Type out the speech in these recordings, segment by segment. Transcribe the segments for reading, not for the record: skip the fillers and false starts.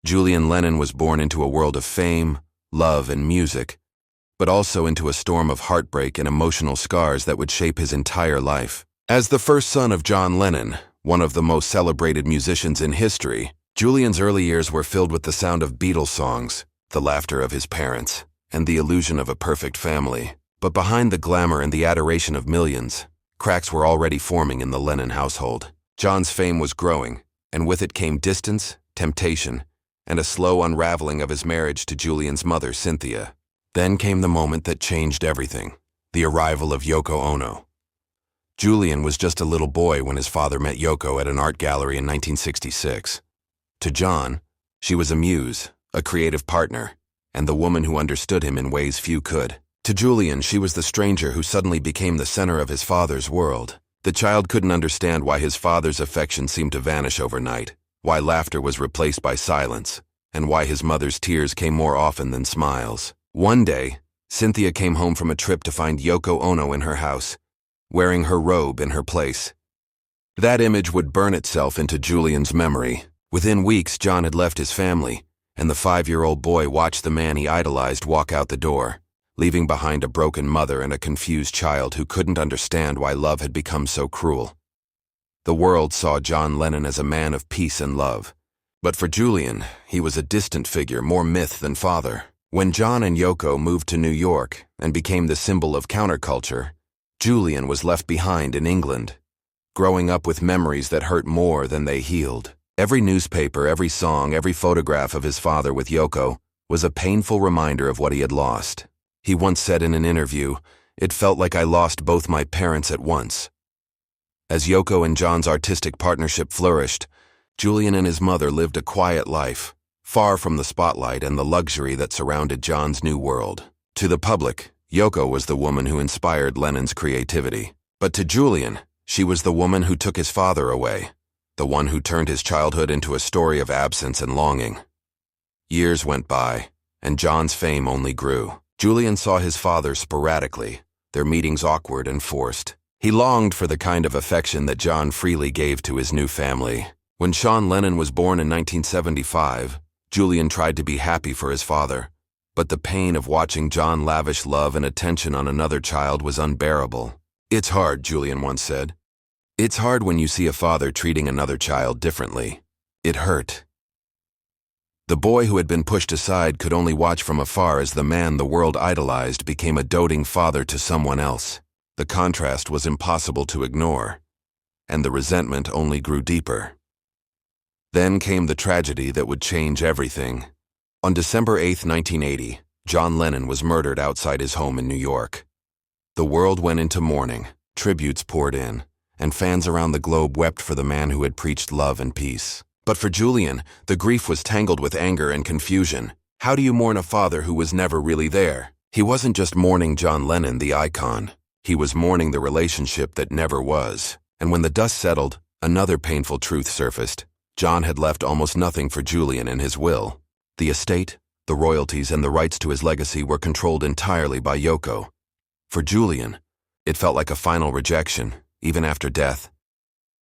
Julian Lennon was born into a world of fame, love, and music, but also into a storm of heartbreak and emotional scars that would shape his entire life. As the first son of John Lennon, one of the most celebrated musicians in history, Julian's early years were filled with the sound of Beatles songs, the laughter of his parents, and the illusion of a perfect family. But behind the glamour and the adoration of millions, cracks were already forming in the Lennon household. John's fame was growing, and with it came distance, temptation, and a slow unraveling of his marriage to Julian's mother, Cynthia. Then came the moment that changed everything, the arrival of Yoko Ono. Julian was just a little boy when his father met Yoko at an art gallery in 1966. To John, she was a muse, a creative partner, and the woman who understood him in ways few could. To Julian, she was the stranger who suddenly became the center of his father's world. The child couldn't understand why his father's affection seemed to vanish overnight, why laughter was replaced by silence, and why his mother's tears came more often than smiles. One day, Cynthia came home from a trip to find Yoko Ono in her house, wearing her robe in her place. That image would burn itself into Julian's memory. Within weeks, John had left his family, and the 5-year-old boy watched the man he idolized walk out the door, leaving behind a broken mother and a confused child who couldn't understand why love had become so cruel. The world saw John Lennon as a man of peace and love, but for Julian, he was a distant figure, more myth than father. When John and Yoko moved to New York and became the symbol of counterculture, Julian was left behind in England, growing up with memories that hurt more than they healed. Every newspaper, every song, every photograph of his father with Yoko was a painful reminder of what he had lost. He once said in an interview, "It felt like I lost both my parents at once." As Yoko and John's artistic partnership flourished, Julian and his mother lived a quiet life, far from the spotlight and the luxury that surrounded John's new world. To the public, Yoko was the woman who inspired Lennon's creativity. But to Julian, she was the woman who took his father away, the one who turned his childhood into a story of absence and longing. Years went by, and John's fame only grew. Julian saw his father sporadically, their meetings awkward and forced. He longed for the kind of affection that John freely gave to his new family. When John Lennon was born in 1975, Julian tried to be happy for his father, but the pain of watching John lavish love and attention on another child was unbearable. "It's hard," Julian once said. "It's hard when you see a father treating another child differently. It hurt." The boy who had been pushed aside could only watch from afar as the man the world idolized became a doting father to someone else. The contrast was impossible to ignore, and the resentment only grew deeper. Then came the tragedy that would change everything. On December 8, 1980, John Lennon was murdered outside his home in New York. The world went into mourning, tributes poured in, and fans around the globe wept for the man who had preached love and peace. But for Julian, the grief was tangled with anger and confusion. How do you mourn a father who was never really there? He wasn't just mourning John Lennon, the icon. He was mourning the relationship that never was. And when the dust settled, another painful truth surfaced. John had left almost nothing for Julian in his will. The estate, the royalties, and the rights to his legacy were controlled entirely by Yoko. For Julian, it felt like a final rejection, even after death.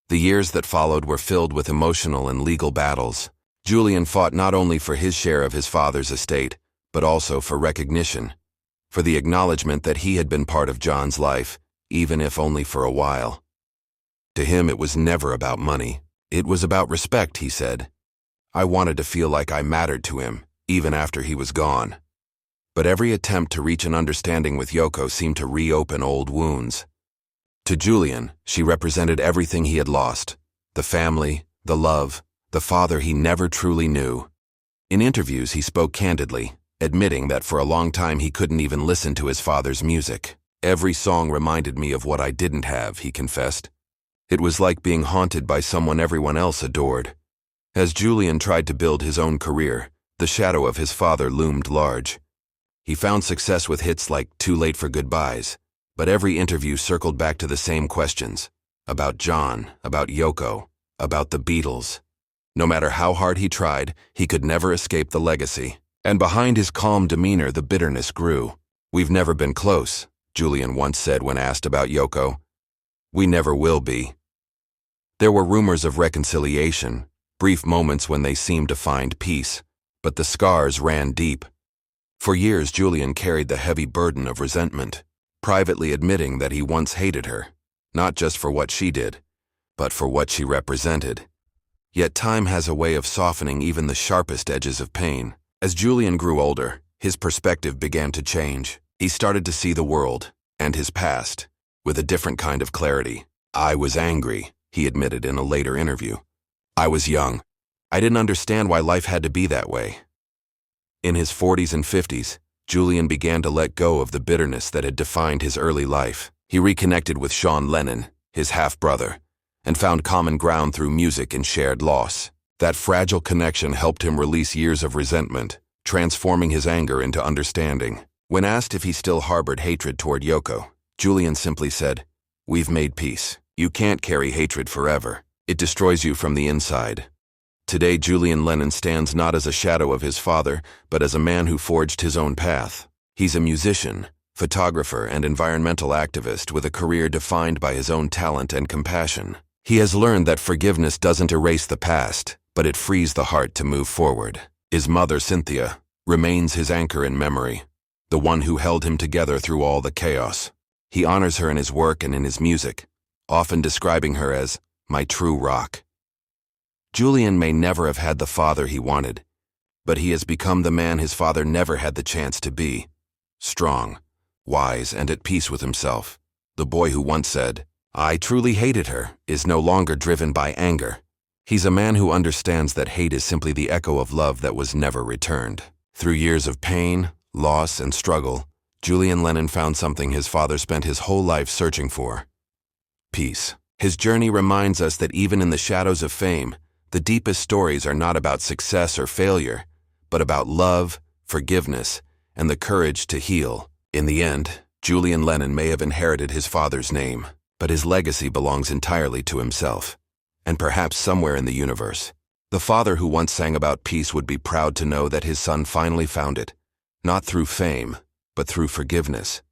The years that followed were filled with emotional and legal battles. Julian fought not only for his share of his father's estate, but also for recognition, for the acknowledgement that he had been part of John's life, even if only for a while. To him, it was never about money. It was about respect, he said. "I wanted to feel like I mattered to him, even after he was gone." But every attempt to reach an understanding with Yoko seemed to reopen old wounds. To Julian, she represented everything he had lost: the family, the love, the father he never truly knew. In interviews, he spoke candidly, admitting that for a long time he couldn't even listen to his father's music. "Every song reminded me of what I didn't have," he confessed. It was like being haunted by someone everyone else adored. As Julian tried to build his own career, the shadow of his father loomed large. He found success with hits like "Too Late for Goodbyes," but every interview circled back to the same questions: about John, about Yoko, about the Beatles. No matter how hard he tried, he could never escape the legacy. And behind his calm demeanor, the bitterness grew. "We've never been close," Julian once said when asked about Yoko. "We never will be." There were rumors of reconciliation, brief moments when they seemed to find peace, but the scars ran deep. For years, Julian carried the heavy burden of resentment, privately admitting that he once hated her, not just for what she did, but for what she represented. Yet time has a way of softening even the sharpest edges of pain. As Julian grew older, his perspective began to change. He started to see the world, and his past, with a different kind of clarity. "I was angry," he admitted in a later interview. "I was young. I didn't understand why life had to be that way." In his 40s and 50s, Julian began to let go of the bitterness that had defined his early life. He reconnected with John Lennon, his half-brother, and found common ground through music and shared loss. That fragile connection helped him release years of resentment, transforming his anger into understanding. When asked if he still harbored hatred toward Yoko, Julian simply said, "We've made peace. You can't carry hatred forever. It destroys you from the inside." Today, Julian Lennon stands not as a shadow of his father, but as a man who forged his own path. He's a musician, photographer, and environmental activist with a career defined by his own talent and compassion. He has learned that forgiveness doesn't erase the past, but it frees the heart to move forward. His mother, Cynthia, remains his anchor in memory, the one who held him together through all the chaos. He honors her in his work and in his music, often describing her as "my true rock." Julian may never have had the father he wanted, but he has become the man his father never had the chance to be. Strong, wise, and at peace with himself. The boy who once said, "I truly hated her," is no longer driven by anger. He's a man who understands that hate is simply the echo of love that was never returned. Through years of pain, loss, and struggle, Julian Lennon found something his father spent his whole life searching for: peace. His journey reminds us that even in the shadows of fame, the deepest stories are not about success or failure, but about love, forgiveness, and the courage to heal. In the end, Julian Lennon may have inherited his father's name, but his legacy belongs entirely to himself, and perhaps somewhere in the universe. The father who once sang about peace would be proud to know that his son finally found it, not through fame, but through forgiveness.